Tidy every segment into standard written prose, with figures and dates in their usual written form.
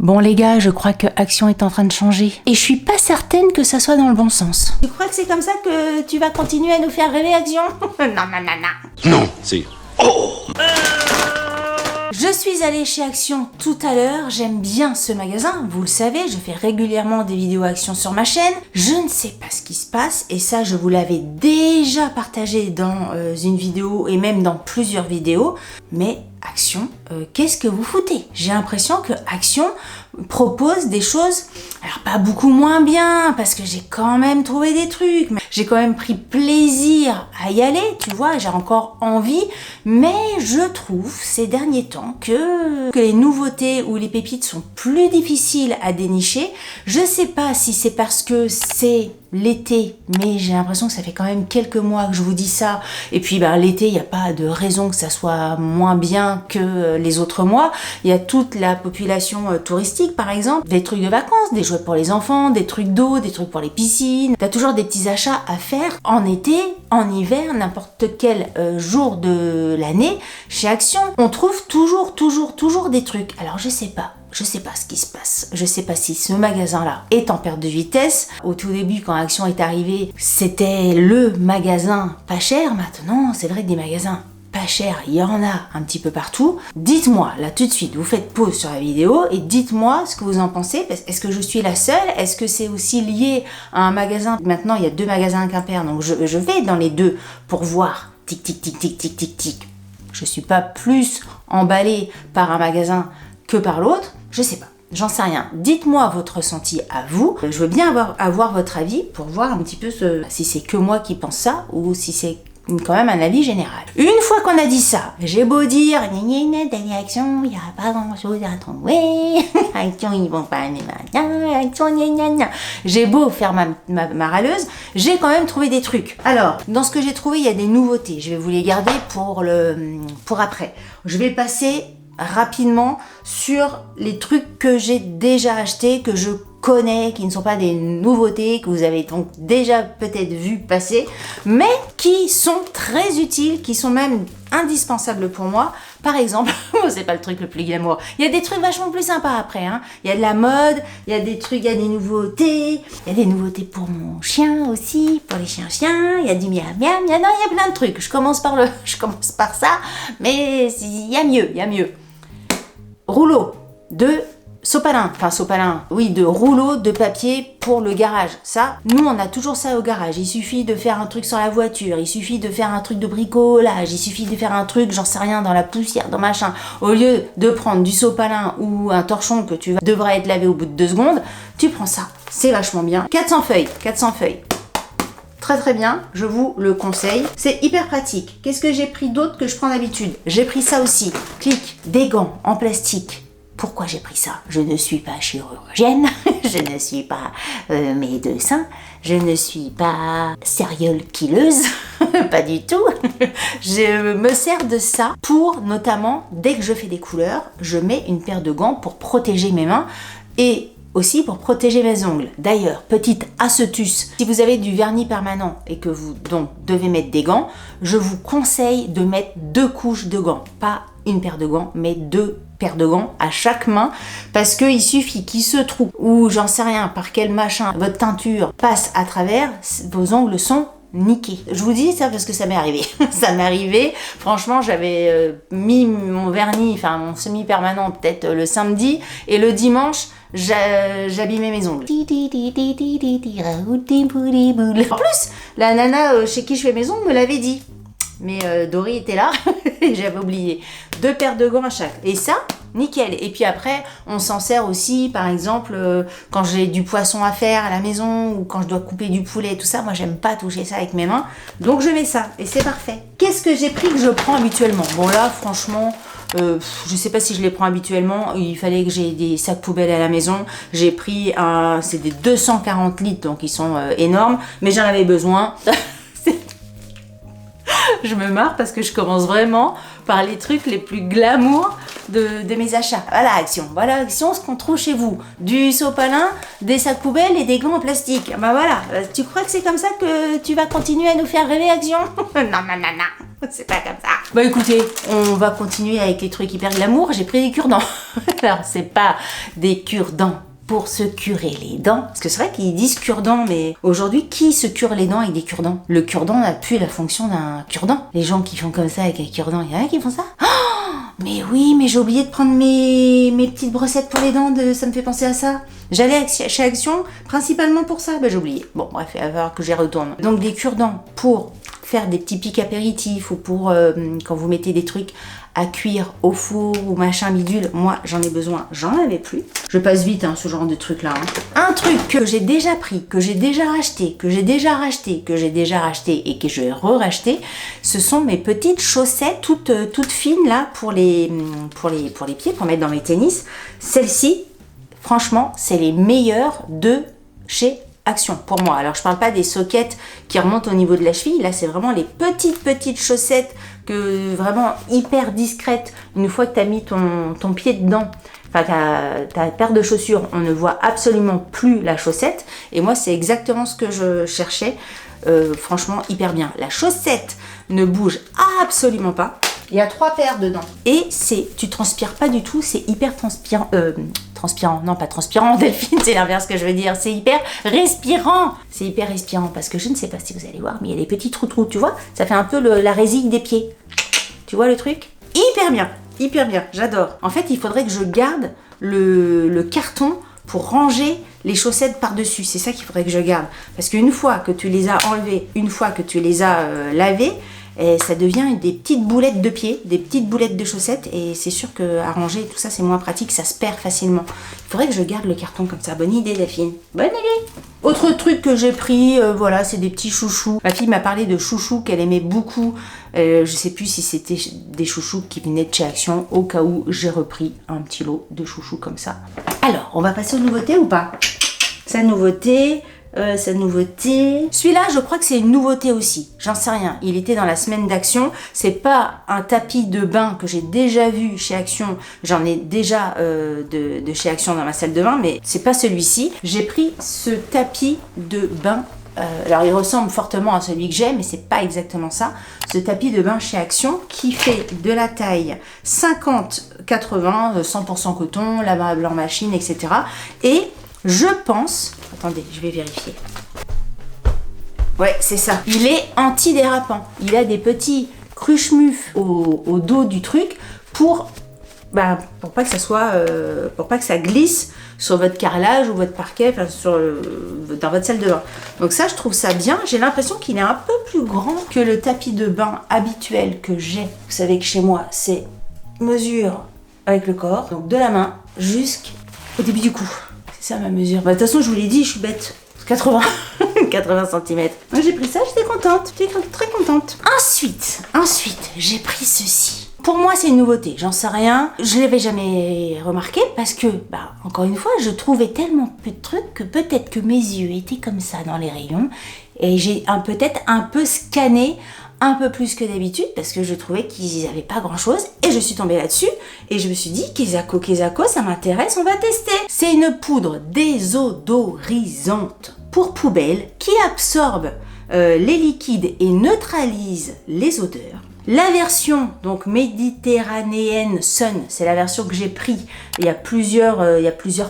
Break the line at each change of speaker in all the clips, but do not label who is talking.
Bon les gars, je crois que Action est en train de changer. Et je suis pas certaine que ça soit dans le bon sens.
Tu crois que c'est comme ça que tu vas continuer à nous faire rêver, Action? Non.
Non, c'est... Oh!
Je suis allée chez Action tout à l'heure, j'aime bien ce magasin, vous le savez, je fais régulièrement des vidéos Action sur ma chaîne. Je ne sais pas ce qui se passe, et ça je vous l'avais déjà partagé dans une vidéo et même dans plusieurs vidéos, mais Action, qu'est-ce que vous foutez? J'ai l'impression que Action propose des choses, alors pas beaucoup moins bien, parce que j'ai quand même trouvé des trucs, mais j'ai quand même pris plaisir à y aller, tu vois, j'ai encore envie, mais je trouve ces derniers temps que les nouveautés ou les pépites sont plus difficiles à dénicher. Je sais pas si c'est parce que c'est l'été, mais j'ai l'impression que ça fait quand même quelques mois que je vous dis ça, et puis l'été, il n'y a pas de raison que ça soit moins bien que les autres mois. Il y a toute la population touristique, par exemple, des trucs de vacances, des jouets pour les enfants, des trucs d'eau, des trucs pour les piscines. T'as toujours des petits achats à faire en été, en hiver, n'importe quel jour de l'année. Chez Action, on trouve toujours des trucs. Alors je sais pas ce qui se passe. Je sais pas si ce magasin-là est en perte de vitesse. Au tout début, quand Action est arrivé, c'était le magasin pas cher. Maintenant, c'est vrai que des magasins pas chers, il y en a un petit peu partout. Dites-moi, là tout de suite, vous faites pause sur la vidéo et dites-moi ce que vous en pensez. Est-ce que je suis la seule? Est-ce que c'est aussi lié à un magasin? Maintenant, il y a 2 magasins à Quimper, donc je vais dans les 2 pour voir. Tic, tic, tic, tic, tic, tic, tic. Je suis pas plus emballée par un magasin que par l'autre. Je sais pas, j'en sais rien. Dites-moi votre ressenti à vous. Je veux bien avoir votre avis pour voir un petit peu si c'est que moi qui pense ça ou si c'est quand même un avis général. Une fois qu'on a dit ça, j'ai beau dire Action, il n'y a pas grand chose à trouver. Action, ils vont pas Action, j'ai beau faire ma râleuse, j'ai quand même trouvé des trucs. Alors, dans ce que j'ai trouvé, il y a des nouveautés. Je vais vous les garder pour après. Je vais passer rapidement sur les trucs que j'ai déjà achetés, que je connais, qui ne sont pas des nouveautés, que vous avez donc déjà peut-être vu passer, mais qui sont très utiles, qui sont même indispensables pour moi. Par exemple, c'est pas le truc le plus glamour, il y a des trucs vachement plus sympas après, hein. Il y a de la mode, il y a des trucs, il y a des nouveautés, il y a des nouveautés pour mon chien aussi, pour les chiens, il y a du miam miam, il y a plein de trucs. Je commence par ça, mais il y a mieux. Rouleau de sopalin, de rouleau de papier pour le garage. Ça, nous on a toujours ça au garage. Il suffit de faire un truc sur la voiture, il suffit de faire un truc de bricolage, il suffit de faire un truc, j'en sais rien, dans la poussière, dans machin. Au lieu de prendre du sopalin ou un torchon que devrait être lavé au bout de 2 secondes, tu prends ça. C'est vachement bien. 400 feuilles. Très bien, je vous le conseille. C'est hyper pratique. Qu'est-ce que j'ai pris d'autre que je prends d'habitude? J'ai pris ça aussi. Clic, des gants en plastique. Pourquoi j'ai pris ça? Je ne suis pas chirurgienne, je ne suis pas médecin, je ne suis pas serial killeuse, pas du tout. Je me sers de ça pour, notamment, dès que je fais des couleurs, je mets une paire de gants pour protéger mes mains et aussi pour protéger mes ongles. D'ailleurs, petite astuce, si vous avez du vernis permanent et que vous donc devez mettre des gants, je vous conseille de mettre 2 couches de gants. Pas une paire de gants, mais 2 paires de gants à chaque main, parce qu'il suffit qu'il se trouve, ou j'en sais rien, par quel machin, votre teinture passe à travers, vos ongles sont niqués. Je vous dis ça parce que ça m'est arrivé. Ça m'est arrivé. Franchement, j'avais mis mon vernis, enfin mon semi-permanent peut-être le samedi, et le dimanche, j'abîmais mes ongles. En plus, la nana chez qui je fais mes ongles me l'avait dit. Mais Dory était là et j'avais oublié. 2 paires de gants à chaque. Et ça, nickel. Et puis après, on s'en sert aussi, par exemple, quand j'ai du poisson à faire à la maison ou quand je dois couper du poulet, tout ça. Moi, j'aime pas toucher ça avec mes mains. Donc, je mets ça et c'est parfait. Qu'est-ce que j'ai pris que je prends habituellement? Bon, là, franchement, je sais pas si je les prends habituellement. Il fallait que j'ai des sacs poubelles à la maison. J'ai pris c'est des 240 litres, donc ils sont énormes. Mais j'en avais besoin. Je me marre parce que je commence vraiment par les trucs les plus glamour de mes achats. Voilà Action, ce qu'on trouve chez vous. Du sopalin, des sacs poubelles et des gants en plastique. Voilà, tu crois que c'est comme ça que tu vas continuer à nous faire rêver, Action? Non. C'est pas comme ça. Bon écoutez, on va continuer avec les trucs hyper glamour. J'ai pris des cure-dents. Alors c'est pas des cure-dents pour se curer les dents. Parce que c'est vrai qu'ils disent cure-dents, mais aujourd'hui, qui se cure les dents avec des cure-dents? Le cure-dent n'a plus la fonction d'un cure-dent. Les gens qui font comme ça avec un cure-dent, il y en a qui font ça? Oh, mais oui, mais j'ai oublié de prendre mes petites brossettes pour les dents, ça me fait penser à ça. J'allais chez Action principalement pour ça, j'ai oublié. Bon bref, il va falloir que j'y retourne. Donc des cure-dents pour faire des petits pics apéritifs ou pour quand vous mettez des trucs à cuire au four ou machin bidule, moi j'en ai besoin, j'en avais plus. Je passe vite ce genre de truc là. Un truc que j'ai déjà pris, que j'ai déjà racheté, que j'ai déjà racheté, que j'ai déjà racheté et que je vais re-racheter, ce sont mes petites chaussettes toutes fines là pour les pieds, pour mettre dans mes tennis. Celles-ci, franchement, c'est les meilleures de chez Action pour moi. Alors je parle pas des sockets qui remontent au niveau de la cheville, là c'est vraiment les petites chaussettes que vraiment hyper discrètes. Une fois que tu as mis ton pied dedans, enfin ta paire de chaussures, on ne voit absolument plus la chaussette. Et moi c'est exactement ce que je cherchais. Franchement hyper bien. La chaussette ne bouge absolument pas. Il y a 3 paires dedans. Et tu transpires pas du tout, c'est hyper transpirant. Transpirant, non pas transpirant, Delphine, c'est l'inverse que je veux dire. C'est hyper respirant. C'est hyper respirant parce que je ne sais pas si vous allez voir, mais il y a des petits trous, tu vois. Ça fait un peu la résille des pieds. Tu vois le truc? Hyper bien, j'adore. En fait, il faudrait que je garde le carton pour ranger les chaussettes par-dessus. C'est ça qu'il faudrait que je garde. Parce qu'une fois que tu les as enlevées, une fois que tu les as lavées, et ça devient des petites boulettes de pied, des petites boulettes de chaussettes, et c'est sûr qu'à ranger tout ça c'est moins pratique, ça se perd facilement. Il faudrait que je garde le carton comme ça. Bonne idée Delphine, bonne idée. Autre truc que j'ai pris, voilà, c'est des petits chouchous. Ma fille m'a parlé de chouchous qu'elle aimait beaucoup. Je sais plus si c'était des chouchous qui venaient de chez Action. Au cas où, j'ai repris un petit lot de chouchous comme ça. Alors, on va passer aux nouveautés ou pas? Sa nouveauté. Celui-là, je crois que c'est une nouveauté aussi. J'en sais rien. Il était dans la semaine d'Action. C'est pas un tapis de bain que j'ai déjà vu chez Action. J'en ai déjà de chez Action dans ma salle de bain, mais c'est pas celui-ci. J'ai pris ce tapis de bain. Alors il ressemble fortement à celui que j'ai, mais c'est pas exactement ça. Ce tapis de bain chez Action qui fait de la taille 50-80, 100% coton, lavable en machine, etc. Et je pense... Attendez, je vais vérifier. Ouais, c'est ça. Il est antidérapant. Il a des petits cruche-mufs au dos du truc pour pas que ça soit... pour pas que ça glisse sur votre carrelage ou votre parquet, enfin dans votre salle de bain. Donc ça, je trouve ça bien. J'ai l'impression qu'il est un peu plus grand que le tapis de bain habituel que j'ai. Vous savez que chez moi, c'est mesure avec le corps. Donc de la main jusqu'au début du cou. C'est ça ma mesure. De toute façon, je vous l'ai dit, je suis bête. 80 cm. Moi, j'ai pris ça, j'étais contente. J'étais très contente. Ensuite, j'ai pris ceci. Pour moi, c'est une nouveauté, j'en sais rien. Je l'avais jamais remarqué parce que, encore une fois, je trouvais tellement peu de trucs que peut-être que mes yeux étaient comme ça dans les rayons et j'ai peut-être un peu scanné un peu plus que d'habitude parce que je trouvais qu'ils n'avaient pas grand chose et je suis tombée là-dessus et je me suis dit Kezako, ça m'intéresse, on va tester. C'est une poudre désodorisante pour poubelle qui absorbe les liquides et neutralise les odeurs. La version donc méditerranéenne Sun, c'est la version que j'ai pris. Il y a plusieurs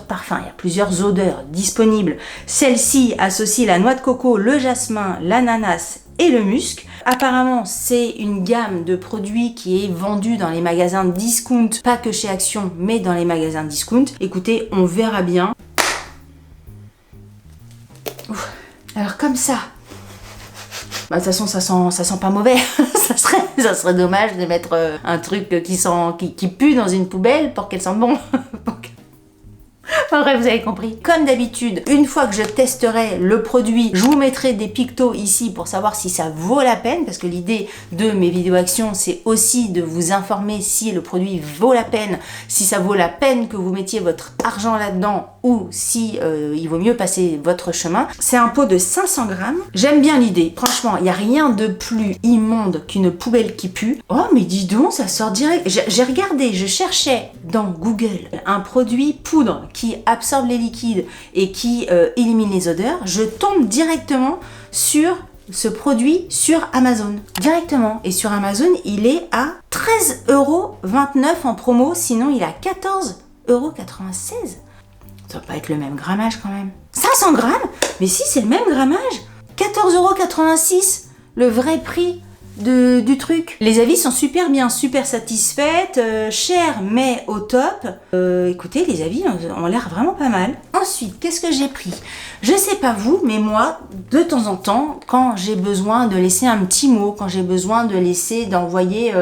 parfums, il y a plusieurs odeurs disponibles. Celle-ci associe la noix de coco, le jasmin, l'ananas et le musc. Apparemment, c'est une gamme de produits qui est vendue dans les magasins discount, pas que chez Action, mais dans les magasins discount. Écoutez, on verra bien. Ouf. Alors comme ça. De toute façon, ça sent pas mauvais. ça serait dommage de mettre un truc qui pue dans une poubelle pour qu'elle sente bon. Enfin bref, vous avez compris. Comme d'habitude, une fois que je testerai le produit, je vous mettrai des pictos ici pour savoir si ça vaut la peine, parce que l'idée de mes vidéos actions, c'est aussi de vous informer si le produit vaut la peine, si ça vaut la peine que vous mettiez votre argent là-dedans ou si il vaut mieux passer votre chemin. C'est un pot de 500 grammes. J'aime bien l'idée. Franchement, il n'y a rien de plus immonde qu'une poubelle qui pue. Oh, mais dis donc, ça sort direct. J'ai regardé, je cherchais dans Google un produit poudre qui absorbe les liquides et qui élimine les odeurs. Je tombe directement sur ce produit sur Amazon, directement. Et sur Amazon, il est à 13,29 € en promo, sinon il est à 14,96 €. Ça va pas être le même grammage quand même. 500 grammes? Mais si, c'est le même grammage. 14,86 €, le vrai prix du truc. Les avis sont super bien, super satisfaites, cher mais au top. Écoutez, les avis ont l'air vraiment pas mal. Ensuite, qu'est-ce que j'ai pris? Je sais pas vous, mais moi, de temps en temps, quand j'ai besoin de laisser un petit mot, quand j'ai besoin d'envoyer,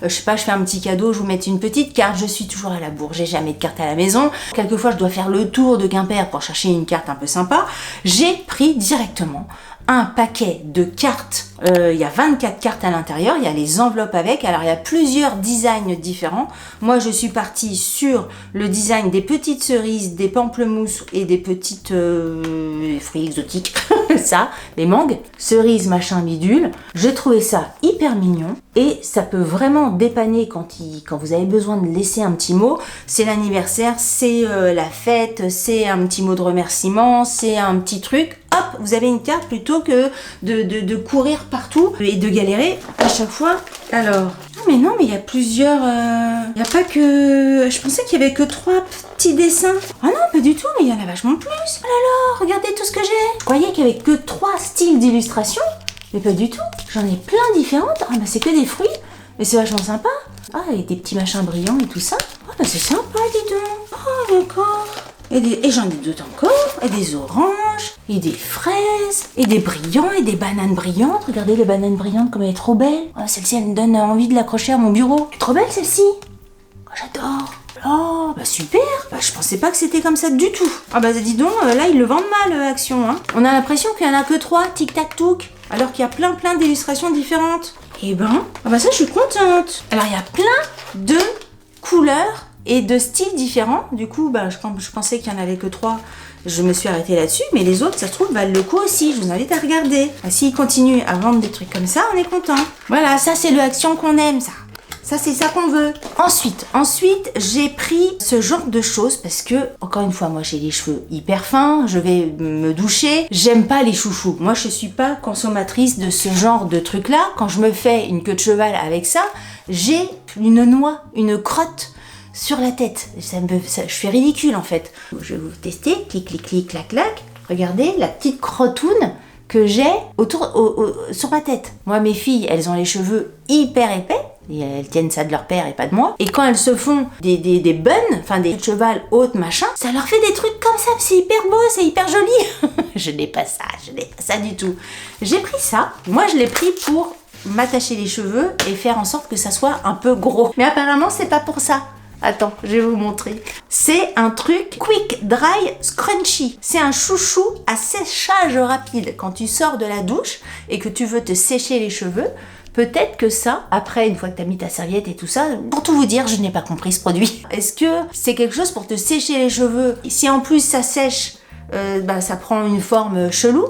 je sais pas, je fais un petit cadeau, je vous mets une petite carte, je suis toujours à la bourre, j'ai jamais de carte à la maison. Quelquefois, je dois faire le tour de Quimper pour chercher une carte un peu sympa. J'ai pris directement un paquet de cartes. Il y a 24 cartes à l'intérieur, il y a les enveloppes avec, alors il y a plusieurs designs différents. Moi je suis partie sur le design des petites cerises, des pamplemousses et des petites fruits exotiques, ça, les mangues, cerises machin bidule. J'ai trouvé ça hyper mignon et ça peut vraiment dépanner quand vous avez besoin de laisser un petit mot. C'est l'anniversaire, c'est la fête, c'est un petit mot de remerciement, c'est un petit truc. Hop, vous avez une carte plutôt que de courir partout et de galérer à chaque fois. Alors, mais non, mais il y a plusieurs... Il n'y a pas que... Je pensais qu'il y avait que 3 petits dessins. Ah non, pas du tout, mais il y en a vachement plus. Oh là là, regardez tout ce que j'ai. Je croyais qu'il n'y avait que 3 styles d'illustration, mais pas du tout. J'en ai plein différentes. Ah bah c'est que des fruits, mais c'est vachement sympa. Ah, et des petits machins brillants et tout ça. Ah bah c'est sympa, dis donc. Oh d'accord. Et j'en ai d'autres encore, et des oranges, et des fraises, et des brillants, et des bananes brillantes. Regardez les bananes brillantes comme elle est trop belle. Oh, celle-ci, elle me donne envie de l'accrocher à mon bureau. Elle est trop belle celle-ci. Oh, j'adore. Oh, bah super. Bah, je pensais pas que c'était comme ça du tout. Ah bah dis donc, là ils le vendent mal, Action. Hein. On a l'impression qu'il y en a que 3, tic-tac-touc, alors qu'il y a plein d'illustrations différentes. Et ben, ah bah ça je suis contente. Alors il y a plein de couleurs et de styles différents. Du coup, bah, je pensais qu'il n'y en avait que 3. Je me suis arrêtée là-dessus, mais les autres, ça se trouve, valent le coup aussi. Je vous invite à regarder. Bah, s'ils continuent à vendre des trucs comme ça, on est content. Voilà, ça c'est le Action qu'on aime, ça. Ça, c'est ça qu'on veut. Ensuite, j'ai pris ce genre de choses parce que, encore une fois, moi, j'ai les cheveux hyper fins, je vais me doucher. J'aime pas les chouchous. Moi, je suis pas consommatrice de ce genre de trucs-là. Quand je me fais une queue de cheval avec ça, j'ai une noix, une crotte sur la tête. Je fais ridicule, en fait. Je vais vous tester. Clic, clic, clic, clac, clac. Regardez la petite crottoune que j'ai sur ma tête. Moi, mes filles, elles ont les cheveux hyper épais. Et elles tiennent ça de leur père et pas de moi. Et quand elles se font des buns, enfin des cheval hautes, machin, ça leur fait des trucs comme ça. C'est hyper beau, c'est hyper joli. Je n'ai pas ça du tout. J'ai pris ça. Moi, je l'ai pris pour m'attacher les cheveux et faire en sorte que ça soit un peu gros. Mais apparemment, c'est pas pour ça. Attends, je vais vous montrer. C'est un truc Quick Dry Scrunchie. C'est un chouchou à séchage rapide. Quand tu sors de la douche et que tu veux te sécher les cheveux, peut-être que ça, après, une fois que tu as mis ta serviette et tout ça, pour tout vous dire, je n'ai pas compris ce produit. Est-ce que c'est quelque chose pour te sécher les cheveux? Et si en plus ça sèche, ça prend une forme chelou,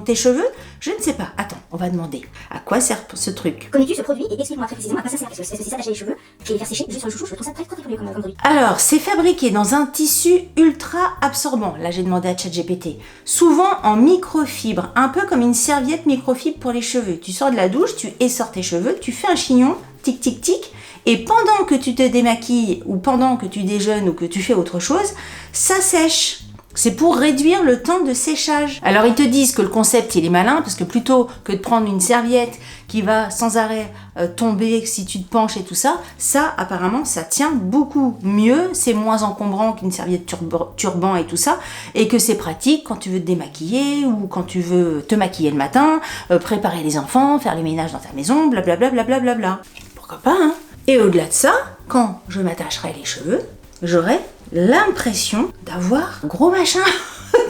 tes cheveux? Je ne sais pas. Attends, on va demander. À quoi sert ce truc?
Connais-tu ce produit et explique-moi très précisément à quoi ça sert, parce que c'est s'attacher les cheveux et les faire sécher juste sur le chouchou, je trouve ça très curieux comme produit.
Alors, c'est fabriqué dans un tissu ultra absorbant. Là, j'ai demandé à ChatGPT. Souvent en microfibre, un peu comme une serviette microfibre pour les cheveux. Tu sors de la douche, tu essors tes cheveux, tu fais un chignon, tic tic tic, et pendant que tu te démaquilles ou pendant que tu déjeunes ou que tu fais autre chose, ça sèche. C'est pour réduire le temps de séchage. Alors ils te disent que le concept il est malin parce que plutôt que de prendre une serviette qui va sans arrêt tomber si tu te penches et tout ça, ça apparemment ça tient beaucoup mieux, c'est moins encombrant qu'une serviette turban et tout ça, et que c'est pratique quand tu veux te démaquiller ou quand tu veux te maquiller le matin, préparer les enfants, faire le ménage dans ta maison, blablabla. Blablabla. Pourquoi pas, hein? Et au-delà de ça, quand je m'attacherai les cheveux, j'aurai l'impression d'avoir un gros machin.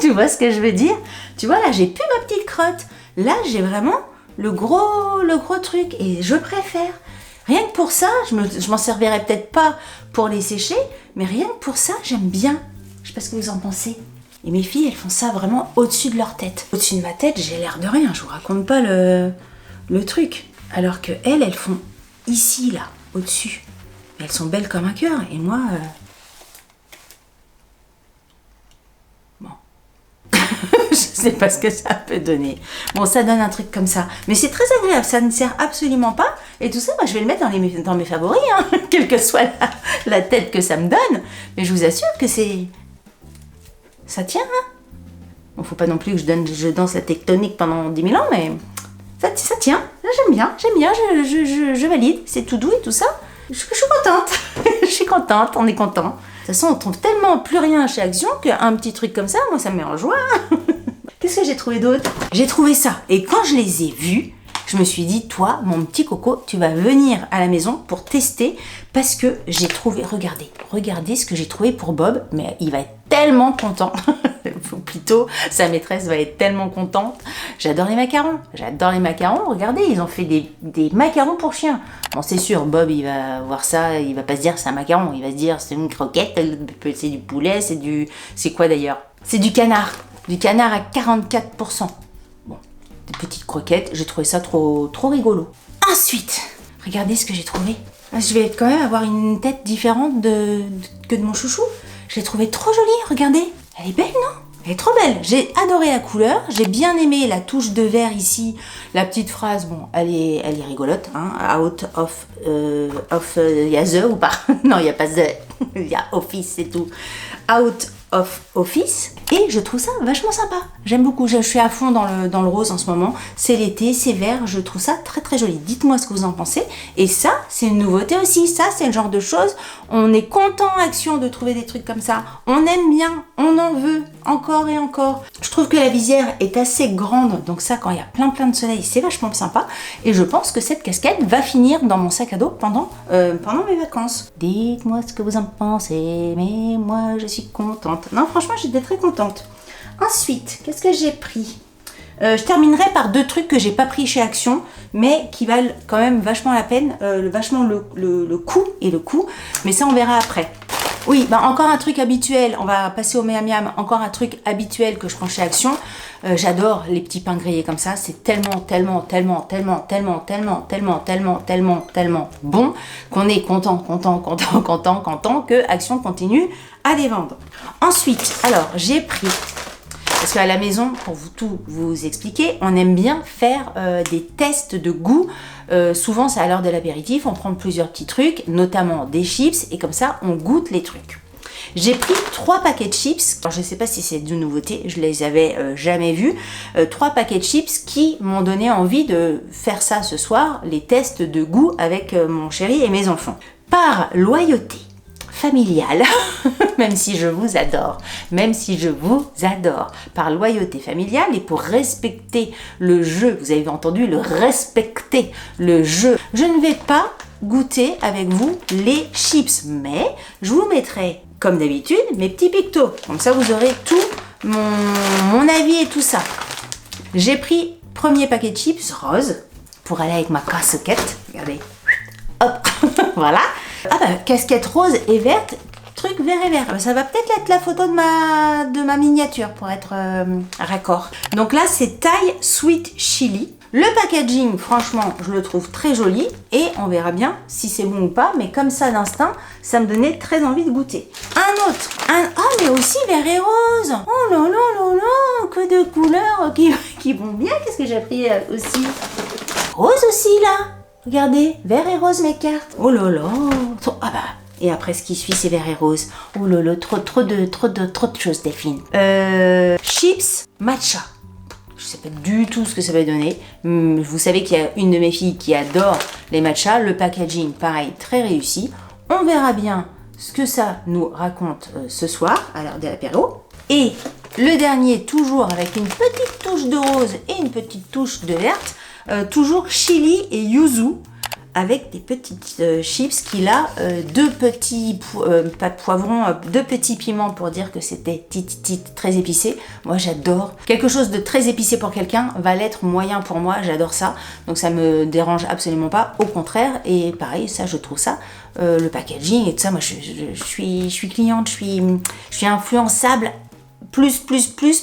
Tu vois ce que je veux dire? Tu vois, là, j'ai plus ma petite crotte. Là, j'ai vraiment le gros truc. Et je préfère. Rien que pour ça, je m'en servirai peut-être pas pour les sécher, mais rien que pour ça, j'aime bien. Je sais pas ce que vous en pensez. Et mes filles, elles font ça vraiment au-dessus de leur tête. Au-dessus de ma tête, j'ai l'air de rien. Je vous raconte pas le truc. Alors que elles font ici, là, au-dessus. Elles sont belles comme un cœur. Et moi... sais pas ce que ça peut donner. Bon, ça donne un truc comme ça. Mais c'est très agréable, ça ne sert absolument pas. Et tout ça, moi, je vais le mettre dans mes favoris, hein, quelle que soit la tête que ça me donne. Mais je vous assure que c'est... Ça tient, hein. Bon, faut pas non plus que je danse la tectonique pendant 10 000 ans, mais ça tient. Là, j'aime bien, je valide. C'est tout doux et tout ça. Je suis contente. Je suis contente, on est content. De toute façon, on trouve tellement plus rien chez Action qu'un petit truc comme ça, moi, ça me met en joie. Qu'est-ce que j'ai trouvé d'autre? J'ai trouvé ça. Et quand je les ai vus, je me suis dit, toi, mon petit coco, tu vas venir à la maison pour tester parce que j'ai trouvé, regardez ce que j'ai trouvé pour Bob, mais il va être tellement content. Ou plutôt, sa maîtresse va être tellement contente. J'adore les macarons. Regardez, ils ont fait des macarons pour chiens. Bon, c'est sûr, Bob, il va voir ça, il va pas se dire c'est un macaron, il va se dire c'est une croquette, c'est du poulet, c'est quoi d'ailleurs? C'est du canard. Du canard à 44%. Bon, des petites croquettes, j'ai trouvé ça trop rigolo. Ensuite, regardez ce que j'ai trouvé. Je vais quand même avoir une tête différente que de mon chouchou. Je l'ai trouvée trop jolie, regardez. Elle est belle, non? Elle est trop belle. J'ai adoré la couleur. J'ai bien aimé la touche de vert ici. La petite phrase, bon, elle est rigolote. Hein, out of il y a the ou pas? Non, il n'y a pas the. Il y a office, c'est tout. Out of office. Et je trouve ça vachement sympa. J'aime beaucoup. Je suis à fond dans le rose en ce moment. C'est l'été, c'est vert. Je trouve ça très joli. Dites-moi ce que vous en pensez. Et ça, c'est une nouveauté aussi. Ça, c'est le genre de choses. On est content, Action, de trouver des trucs comme ça. On aime bien. On en veut encore et encore. Je trouve que la visière est assez grande. Donc ça, quand il y a plein de soleil, c'est vachement sympa. Et je pense que cette casquette va finir dans mon sac à dos pendant mes vacances. Dites-moi ce que vous en pensez. Mais moi, je suis contente. Non, franchement, j'étais très contente. Ensuite, qu'est-ce que j'ai pris? Je terminerai par 2 trucs que j'ai pas pris chez Action, mais qui valent quand même vachement la peine, vachement le coût, mais ça on verra après. Oui, bah encore un truc habituel, on va passer au miam miam, encore un truc habituel que je prends chez Action. J'adore les petits pains grillés comme ça, c'est tellement bon qu'on est content que Action continue à les vendre. Ensuite, alors j'ai pris, parce qu'à la maison, pour tout vous expliquer, on aime bien faire des tests de goût. Souvent, c'est à l'heure de l'apéritif, on prend plusieurs petits trucs, notamment des chips, et comme ça, on goûte les trucs. J'ai pris 3 paquets de chips. Alors, je ne sais pas si c'est de nouveauté, je les avais jamais vus. 3 paquets de chips qui m'ont donné envie de faire ça ce soir, les tests de goût avec mon chéri et mes enfants. Par loyauté familiale, même si je vous adore, par loyauté familiale et pour respecter le jeu, vous avez entendu, respecter le jeu, je ne vais pas goûter avec vous les chips, mais je vous mettrai, comme d'habitude, mes petits pictos, comme ça vous aurez tout mon avis et tout ça. J'ai pris premier paquet de chips rose, pour aller avec ma casquette, regardez, hop, voilà. Ah bah, casquette rose et verte, truc vert et vert. Ça va peut-être être la photo de ma miniature pour être raccord. Donc là, c'est taille sweet chili. Le packaging, franchement, je le trouve très joli et on verra bien si c'est bon ou pas. Mais comme ça, d'instinct, ça me donnait très envie de goûter. Un autre, mais aussi vert et rose. Oh là là là là, que de couleurs qui vont bien. Qu'est-ce que j'ai pris aussi? Rose aussi, là. Regardez, vert et rose mes cartes. Oh là là. Ah bah. Et après ce qui suit c'est vert et rose. Oh là là, trop de choses Delphine. Chips matcha. Je sais pas du tout ce que ça va donner. Vous savez qu'il y a une de mes filles qui adore les matchas. Le packaging, pareil, très réussi. On verra bien ce que ça nous raconte ce soir à l'heure de l'apéro. Et le dernier, toujours avec une petite touche de rose et une petite touche de verte. Toujours chili et yuzu avec des petites chips qu'il a, 2 petits pas de poivrons, 2 petits piments pour dire que c'était très épicé. Moi j'adore. Quelque chose de très épicé pour quelqu'un va l'être moyen pour moi, j'adore ça. Donc ça me dérange absolument pas, au contraire. Et pareil, ça je trouve ça, le packaging et tout ça, moi je suis cliente, je suis influençable. Plus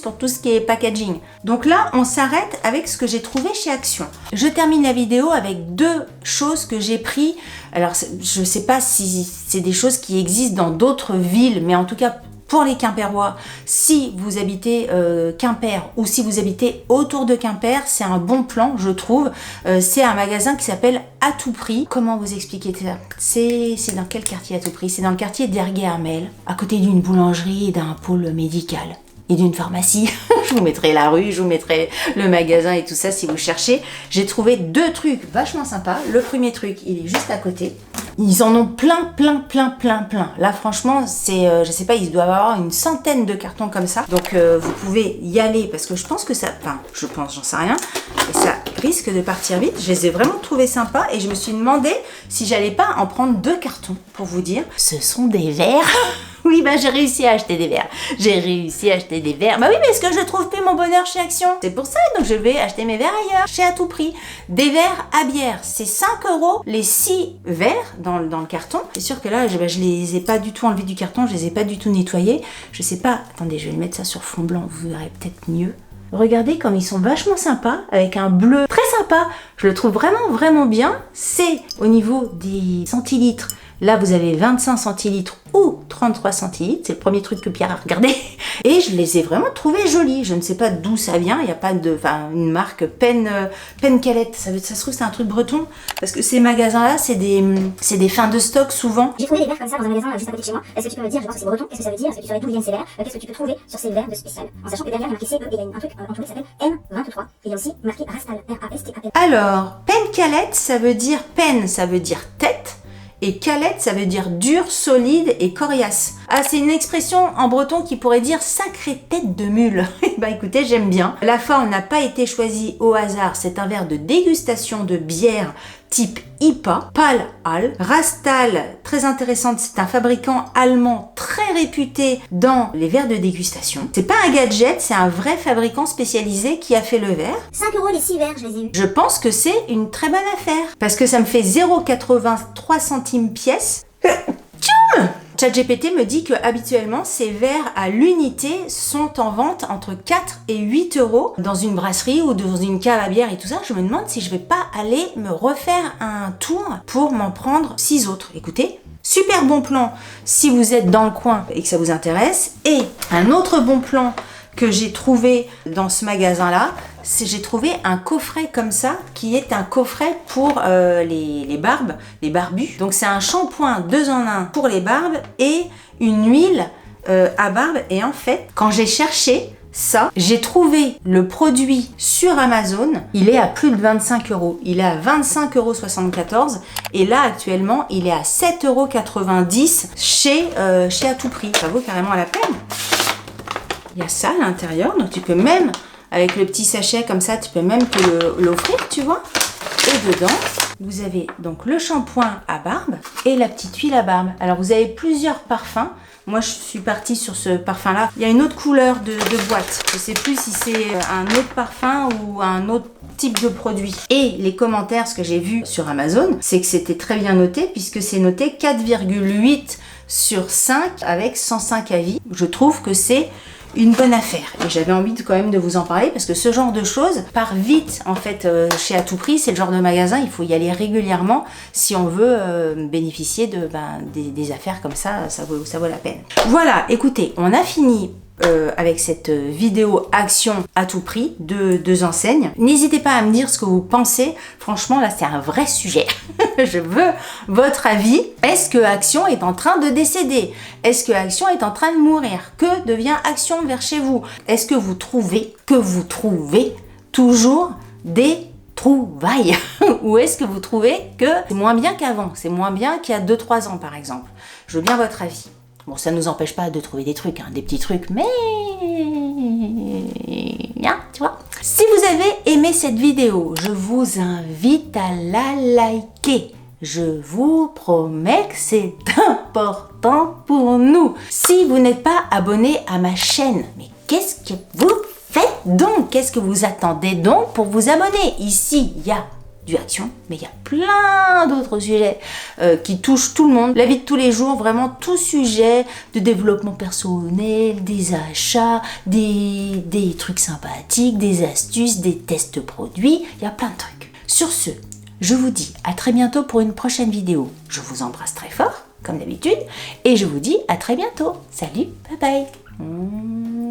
pour tout ce qui est packaging. Donc là, on s'arrête avec ce que j'ai trouvé chez Action. Je termine la vidéo avec 2 choses que j'ai pris. Alors, je sais pas si c'est des choses qui existent dans d'autres villes, mais en tout cas, pour les Quimpérois, si vous habitez Quimper ou si vous habitez autour de Quimper, c'est un bon plan, je trouve. C'est un magasin qui s'appelle À Tout Prix. Comment vous expliquer ça? C'est dans quel quartier À Tout Prix? C'est dans le quartier d'Ergué-Armel, à côté d'une boulangerie et d'un pôle médical. Et d'une pharmacie. Je vous mettrai la rue, je vous mettrai le magasin et tout ça si vous cherchez. J'ai trouvé 2 trucs vachement sympas. Le premier truc, il est juste à côté. Ils en ont plein. Là, franchement, c'est, je sais pas, ils doivent avoir une centaine de cartons comme ça. Donc, vous pouvez y aller parce que je pense que ça, enfin, j'en sais rien. Et ça risque de partir vite. Je les ai vraiment trouvés sympas et je me suis demandé si j'allais pas en prendre 2 cartons pour vous dire. Ce sont des verres. Oui, bah j'ai réussi à acheter des verres. Bah oui, parce que je trouve plus mon bonheur chez Action. C'est pour ça, donc je vais acheter mes verres ailleurs, chez À Tout Prix. Des verres à bière, c'est 5 € les 6 verres dans le carton. C'est sûr que là, je les ai pas du tout enlevés du carton, je les ai pas du tout nettoyés. Je sais pas, attendez, je vais mettre ça sur fond blanc, vous verrez peut-être mieux. Regardez comme ils sont vachement sympas, avec un bleu très sympa. Je le trouve vraiment bien. C'est au niveau des centilitres. Là, vous avez 25 centilitres ou 33 centilitres. C'est le premier truc que Pierre a regardé. Et je les ai vraiment trouvés jolis. Je ne sais pas d'où ça vient. Il n'y a pas une marque Pencalette. Ça se trouve, c'est un truc breton. Parce que ces magasins-là, c'est des fins de stock souvent.
J'ai trouvé des verres comme ça dans un magasin juste à côté de chez moi. Est-ce que tu peux me dire, je vois que c'est breton, qu'est-ce que ça veut dire? Est-ce que tu saurais d'où viennent ces verres? Qu'est-ce que tu peux trouver sur ces verres de spécial? En sachant que derrière, il y a marqué CE et il y a un truc en tout qui s'appelle M23. Et il y a aussi marqué Rastal, R-A-S-T-A-L.
Alors, Pencalette, ça veut dire pen, ça veut dire tête. Et calette, ça veut dire dur, solide et coriace. Ah, c'est une expression en breton qui pourrait dire sacrée tête de mule. Bah écoutez, j'aime bien. La forme n'a pas été choisie au hasard. C'est un verre de dégustation de bière type IPA, Pale Ale. Rastal, très intéressante, c'est un fabricant allemand très réputé dans les verres de dégustation. C'est pas un gadget, c'est un vrai fabricant spécialisé qui a fait le verre.
5 € les 6 verres, je les ai eus.
Je pense que c'est une très bonne affaire parce que ça me fait 0,83 centimes pièce. Tchoum! ChatGPT me dit que habituellement ces verres à l'unité sont en vente entre 4 et 8 € dans une brasserie ou dans une cave à bière et tout ça. Je me demande si je vais pas aller me refaire un tour pour m'en prendre 6 autres. Écoutez, super bon plan si vous êtes dans le coin et que ça vous intéresse. Et un autre bon plan que j'ai trouvé dans ce magasin-là, c'est j'ai trouvé un coffret comme ça qui est un coffret pour les barbes, les barbus. Donc c'est un shampoing 2 en 1 pour les barbes et une huile à barbe. Et en fait, quand j'ai cherché ça, j'ai trouvé le produit sur Amazon. Il est à plus de 25 €. Il est à 25,74 € et là actuellement il est à 7,90 € chez À Tout Prix. Ça vaut carrément la peine. Il y a ça à l'intérieur, donc tu peux même, avec le petit sachet comme ça, tu peux même te l'offrir, tu vois. Et dedans, vous avez donc le shampoing à barbe et la petite huile à barbe. Alors vous avez plusieurs parfums. Moi je suis partie sur ce parfum-là. Il y a une autre couleur de boîte. Je sais plus si c'est un autre parfum ou un autre type de produit. Et les commentaires, ce que j'ai vu sur Amazon, c'est que c'était très bien noté puisque c'est noté 4,8 sur 5 avec 105 avis. Je trouve que c'est une bonne affaire et j'avais envie quand même de vous en parler parce que ce genre de choses part vite en fait chez À Tout Prix. C'est le genre de magasin, il faut y aller régulièrement si on veut bénéficier de des affaires comme ça, ça vaut la peine. Voilà, écoutez, on a fini avec cette vidéo action À Tout Prix de 2 enseignes. N'hésitez pas à me dire ce que vous pensez. Franchement, là, c'est un vrai sujet. Je veux votre avis. Est-ce que Action est en train de décéder? Est-ce que Action est en train de mourir? Que devient Action vers chez vous? Est-ce que vous trouvez toujours des trouvailles? Ou est-ce que vous trouvez que c'est moins bien qu'avant? C'est moins bien qu'il y a 2-3 ans, par exemple? Je veux bien votre avis. Bon, ça ne nous empêche pas de trouver des trucs, hein, des petits trucs, mais... Bien, tu vois. Si vous avez aimé cette vidéo, je vous invite à la liker. Je vous promets que c'est important pour nous. Si vous n'êtes pas abonné à ma chaîne, mais qu'est-ce que vous faites donc? Qu'est-ce que vous attendez donc pour vous abonner? Ici, il y a du Action, mais il y a plein d'autres sujets qui touchent tout le monde. La vie de tous les jours, vraiment tout sujet de développement personnel, des achats, des trucs sympathiques, des astuces, des tests produits, il y a plein de trucs. Sur ce, je vous dis à très bientôt pour une prochaine vidéo. Je vous embrasse très fort. comme d'habitude, et je vous dis à très bientôt. Salut, bye bye.